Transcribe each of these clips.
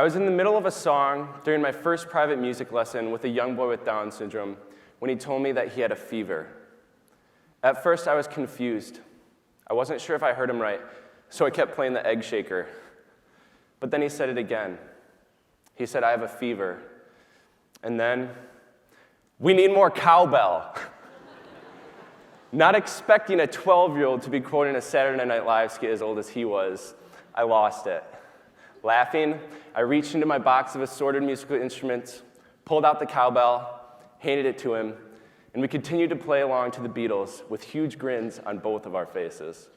I was in the middle of a song during my first private music lesson with a young boy with Down syndrome when he told me that he had a fever. At first, I was confused. I wasn't sure if I heard him right, so I kept playing the egg shaker. But then he said it again. He said, "I have a fever." And then, "We need more cowbell." Not expecting a 12-year-old to be quoting a Saturday Night Live skit as old as he was, I lost it. Laughing, I reached into my box of assorted musical instruments, pulled out the cowbell, handed it to him, and we continued to play along to the Beatles with huge grins on both of our faces.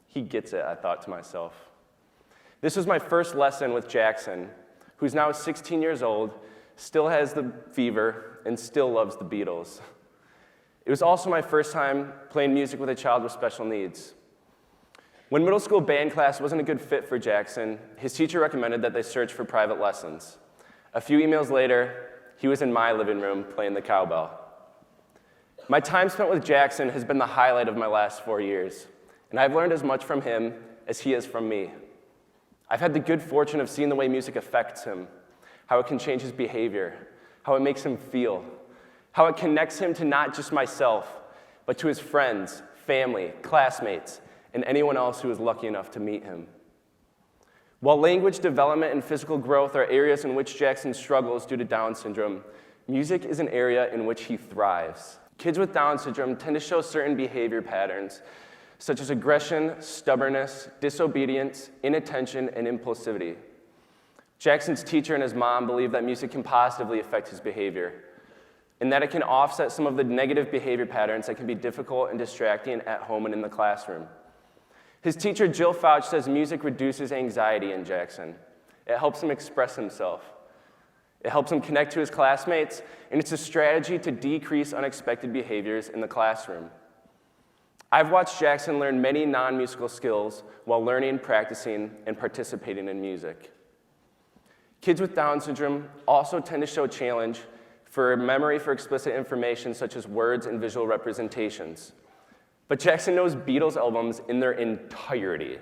He gets it, I thought to myself. This was my first lesson with Jackson, who's now 16 years old, still has the fever, and still loves the Beatles. It was also my first time playing music with a child with special needs. When middle school band class wasn't a good fit for Jackson, his teacher recommended that they search for private lessons. A few emails later, he was in my living room playing the cowbell. My time spent with Jackson has been the highlight of my last 4 years, and I've learned as much from him as he has from me. I've had the good fortune of seeing the way music affects him, how it can change his behavior, how it makes him feel, how it connects him to not just myself, but to his friends, family, classmates, and anyone else who is lucky enough to meet him. While language development and physical growth are areas in which Jackson struggles due to Down syndrome, music is an area in which he thrives. Kids with Down syndrome tend to show certain behavior patterns, such as aggression, stubbornness, disobedience, inattention, and impulsivity. Jackson's teacher and his mom believe that music can positively affect his behavior, and that it can offset some of the negative behavior patterns that can be difficult and distracting at home and in the classroom. His teacher, Jill Fouch, says music reduces anxiety in Jackson. It helps him express himself. It helps him connect to his classmates, and it's a strategy to decrease unexpected behaviors in the classroom. I've watched Jackson learn many non-musical skills while learning, practicing, and participating in music. Kids with Down syndrome also tend to show challenge for memory for explicit information such as words and visual representations. But Jackson knows Beatles albums in their entirety,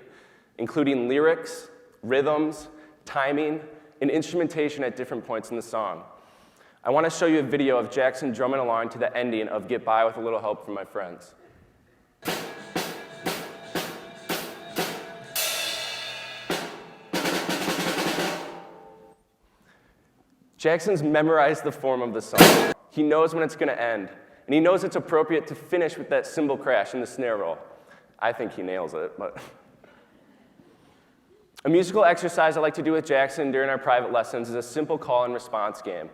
including lyrics, rhythms, timing, and instrumentation at different points in the song. I want to show you a video of Jackson drumming along to the ending of "Get By with a Little Help from My Friends." Jackson's memorized the form of the song. He knows when it's going to end, and he knows it's appropriate to finish with that cymbal crash and the snare roll. I think he nails it, but... A musical exercise I like to do with Jackson during our private lessons is a simple call and response game.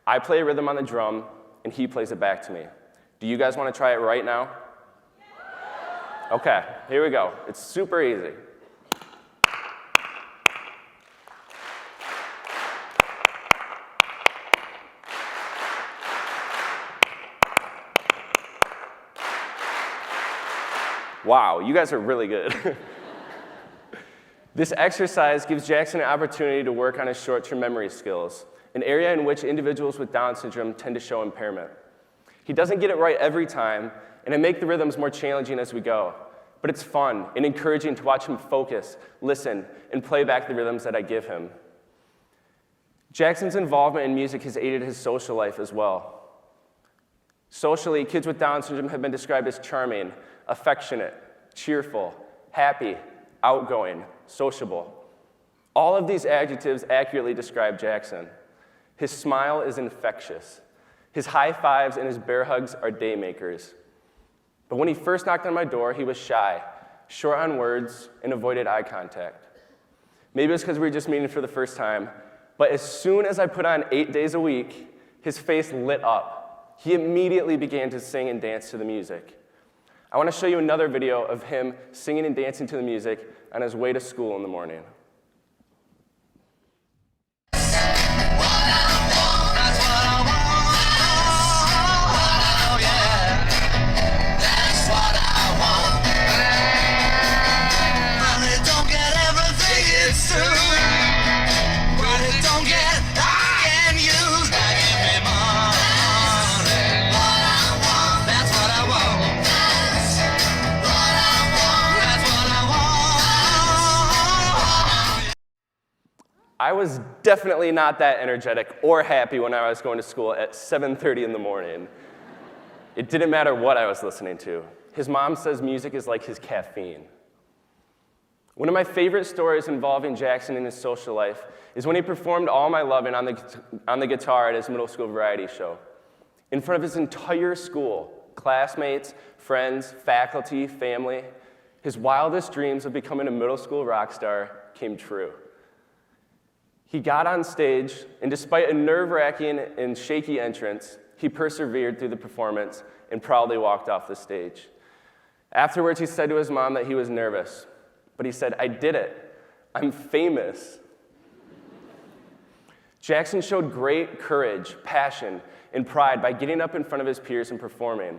I play a rhythm on the drum, and he plays it back to me. Do you guys want to try it right now? Okay, here we go. It's super easy. Wow, you guys are really good. This exercise gives Jackson an opportunity to work on his short-term memory skills, an area in which individuals with Down syndrome tend to show impairment. He doesn't get it right every time, and it makes the rhythms more challenging as we go, but it's fun and encouraging to watch him focus, listen, and play back the rhythms that I give him. Jackson's involvement in music has aided his social life as well. Socially, kids with Down syndrome have been described as charming, affectionate, cheerful, happy, outgoing, sociable. All of these adjectives accurately describe Jackson. His smile is infectious. His high fives and his bear hugs are day makers. But when he first knocked on my door, he was shy, short on words, and avoided eye contact. Maybe it's because we were just meeting for the first time, but as soon as I put on 8 days a week, his face lit up. He immediately began to sing and dance to the music. I want to show you another video of him singing and dancing to the music on his way to school in the morning. was definitely not that energetic or happy when I was going to school at 7:30 in the morning. It didn't matter what I was listening to. His mom says music is like his caffeine. One of my favorite stories involving Jackson in his social life is when he performed All My Lovin' on the guitar at his middle school variety show. In front of his entire school, classmates, friends, faculty, family, his wildest dreams of becoming a middle school rock star came true. He got on stage, and despite a nerve-wracking and shaky entrance, he persevered through the performance and proudly walked off the stage. Afterwards, he said to his mom that he was nervous, but he said, "I did it. I'm famous." Jackson showed great courage, passion, and pride by getting up in front of his peers and performing.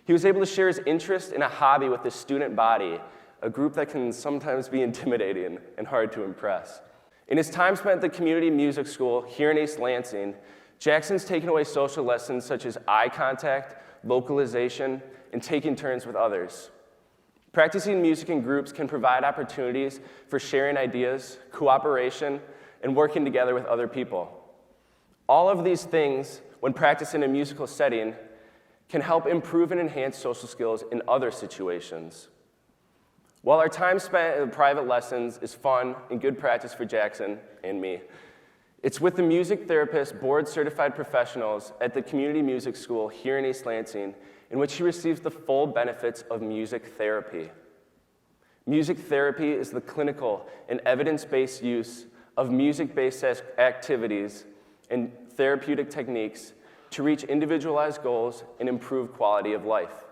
He was able to share his interest in a hobby with the student body, a group that can sometimes be intimidating and hard to impress. In his time spent at the community music school here in East Lansing, Jackson's taken away social lessons such as eye contact, vocalization, and taking turns with others. Practicing music in groups can provide opportunities for sharing ideas, cooperation, and working together with other people. All of these things, when practiced in a musical setting, can help improve and enhance social skills in other situations. While our time spent in private lessons is fun and good practice for Jackson and me, it's with the music therapist, board-certified professionals at the community music school here in East Lansing in which he receives the full benefits of music therapy. Music therapy is the clinical and evidence-based use of music-based activities and therapeutic techniques to reach individualized goals and improve quality of life.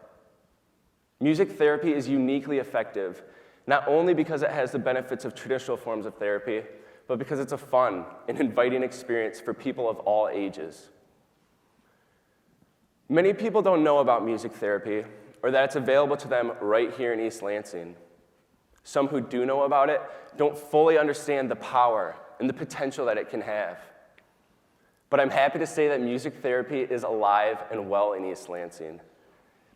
Music therapy is uniquely effective, not only because it has the benefits of traditional forms of therapy, but because it's a fun and inviting experience for people of all ages. Many people don't know about music therapy or that it's available to them right here in East Lansing. Some who do know about it don't fully understand the power and the potential that it can have. But I'm happy to say that music therapy is alive and well in East Lansing.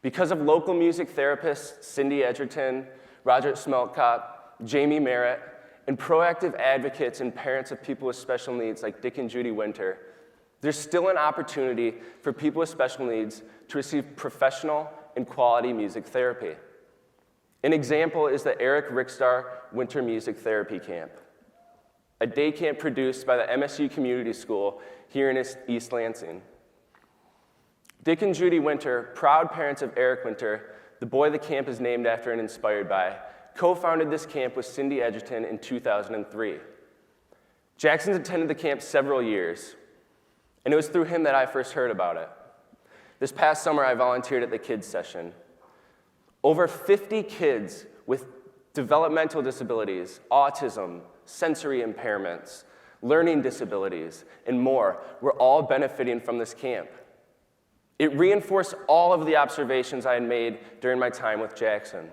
Because of local music therapists Cindy Edgerton, Roger Smeltkop, Jamie Merritt, and proactive advocates and parents of people with special needs like Dick and Judy Winter, there's still an opportunity for people with special needs to receive professional and quality music therapy. An example is the Eric Rickstar Winter Music Therapy Camp, a day camp produced by the MSU Community School here in East Lansing. Dick and Judy Winter, proud parents of Eric Winter, the boy the camp is named after and inspired by, co-founded this camp with Cindy Edgerton in 2003. Jackson's attended the camp several years, and it was through him that I first heard about it. This past summer, I volunteered at the kids session. Over 50 kids with developmental disabilities, autism, sensory impairments, learning disabilities, and more were all benefiting from this camp. It reinforced all of the observations I had made during my time with Jackson.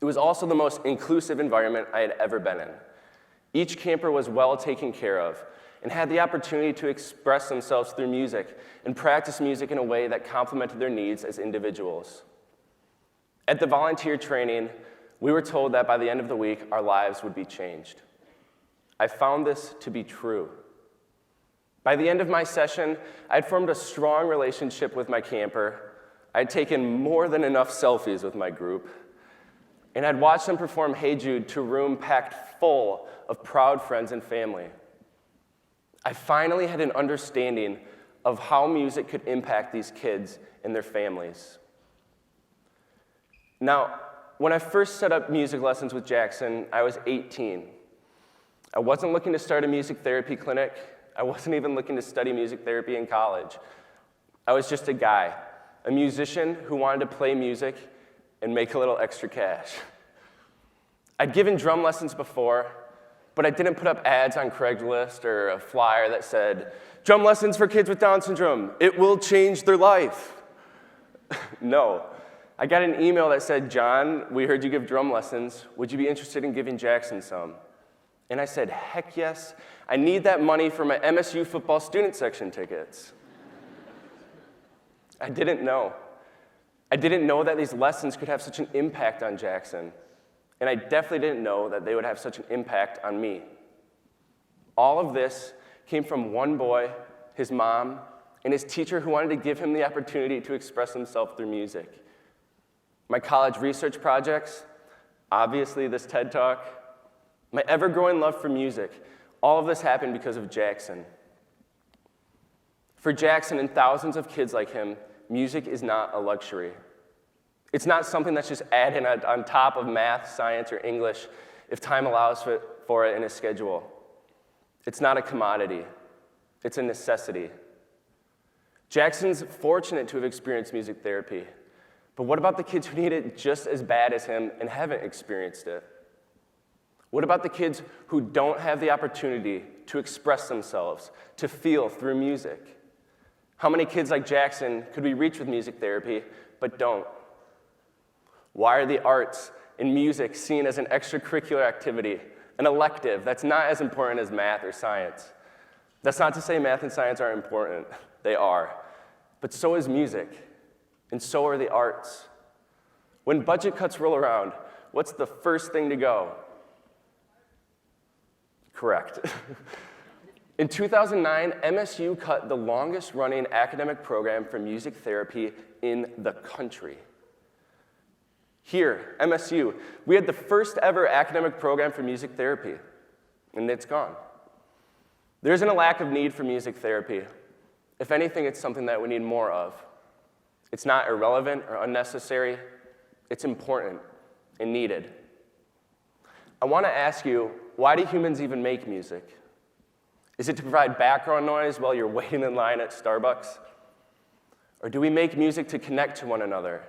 It was also the most inclusive environment I had ever been in. Each camper was well taken care of and had the opportunity to express themselves through music and practice music in a way that complemented their needs as individuals. At the volunteer training, we were told that by the end of the week, our lives would be changed. I found this to be true. By the end of my session, I had formed a strong relationship with my camper. I had taken more than enough selfies with my group, and I'd watched them perform Hey Jude to a room packed full of proud friends and family. I finally had an understanding of how music could impact these kids and their families. Now, when I first set up music lessons with Jackson, I was 18. I wasn't looking to start a music therapy clinic. I wasn't even looking to study music therapy in college. I was just a guy, a musician who wanted to play music and make a little extra cash. I'd given drum lessons before, but I didn't put up ads on Craigslist or a flyer that said, "Drum lessons for kids with Down syndrome. It will change their life." No. I got an email that said, "John, we heard you give drum lessons. Would you be interested in giving Jackson some?" And I said, "Heck yes. I need that money for my MSU football student section tickets." I didn't know. I didn't know that these lessons could have such an impact on Jackson. And I definitely didn't know that they would have such an impact on me. All of this came from one boy, his mom, and his teacher who wanted to give him the opportunity to express himself through music. My college research projects, obviously this TED Talk, my ever-growing love for music, all of this happened because of Jackson. For Jackson and thousands of kids like him, music is not a luxury. It's not something that's just added on top of math, science, or English if time allows for it in a schedule. It's not a commodity. It's a necessity. Jackson's fortunate to have experienced music therapy, but what about the kids who need it just as bad as him and haven't experienced it? What about the kids who don't have the opportunity to express themselves, to feel through music? How many kids like Jackson could we reach with music therapy, but don't? Why are the arts and music seen as an extracurricular activity, an elective that's not as important as math or science? That's not to say math and science aren't important. They are. But so is music, and so are the arts. When budget cuts roll around, what's the first thing to go? Correct. In 2009, MSU cut the longest-running academic program for music therapy in the country. Here, MSU, we had the first ever academic program for music therapy, and it's gone. There isn't a lack of need for music therapy. If anything, it's something that we need more of. It's not irrelevant or unnecessary. It's important and needed. I want to ask you, why do humans even make music? Is it to provide background noise while you're waiting in line at Starbucks? Or do we make music to connect to one another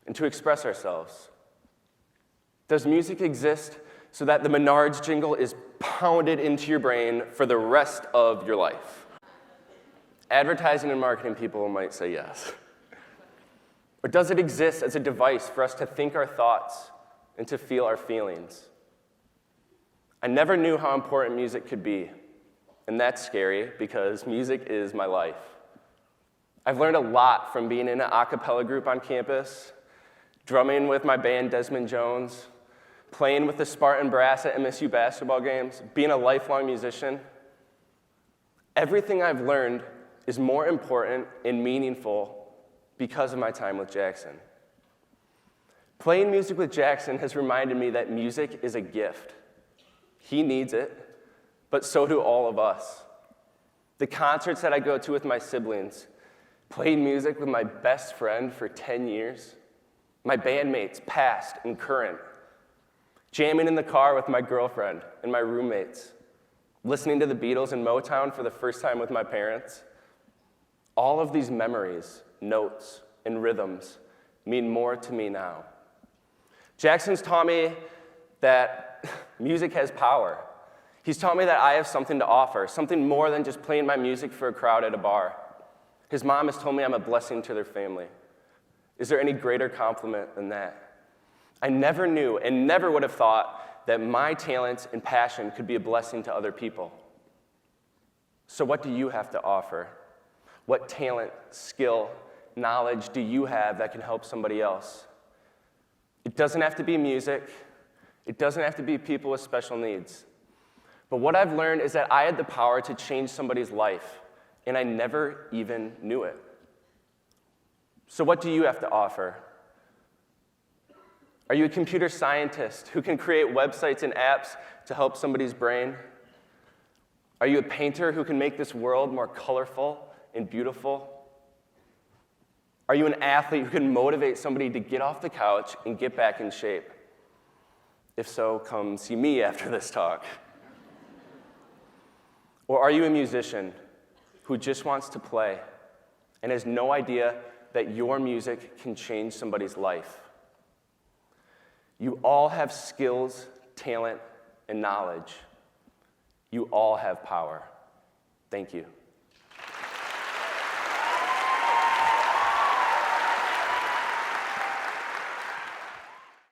and to express ourselves? Does music exist so that the Menards jingle is pounded into your brain for the rest of your life? Advertising and marketing people might say yes. Or does it exist as a device for us to think our thoughts and to feel our feelings? I never knew how important music could be, and that's scary because music is my life. I've learned a lot from being in an a cappella group on campus, drumming with my band Desmond Jones, playing with the Spartan Brass at MSU basketball games, being a lifelong musician. Everything I've learned is more important and meaningful because of my time with Jackson. Playing music with Jackson has reminded me that music is a gift. He needs it, but so do all of us. The concerts that I go to with my siblings, playing music with my best friend for 10 years, my bandmates, past and current, jamming in the car with my girlfriend and my roommates, listening to the Beatles and Motown for the first time with my parents. All of these memories, notes, and rhythms mean more to me now. Jackson's taught me that music has power. He's taught me that I have something to offer, something more than just playing my music for a crowd at a bar. His mom has told me I'm a blessing to their family. Is there any greater compliment than that? I never knew and never would have thought that my talents and passion could be a blessing to other people. So what do you have to offer? What talent, skill, knowledge do you have that can help somebody else? It doesn't have to be music. It doesn't have to be people with special needs. But what I've learned is that I had the power to change somebody's life, and I never even knew it. So what do you have to offer? Are you a computer scientist who can create websites and apps to help somebody's brain? Are you a painter who can make this world more colorful and beautiful? Are you an athlete who can motivate somebody to get off the couch and get back in shape? If so, come see me after this talk. Or are you a musician who just wants to play and has no idea that your music can change somebody's life? You all have skills, talent, and knowledge. You all have power. Thank you.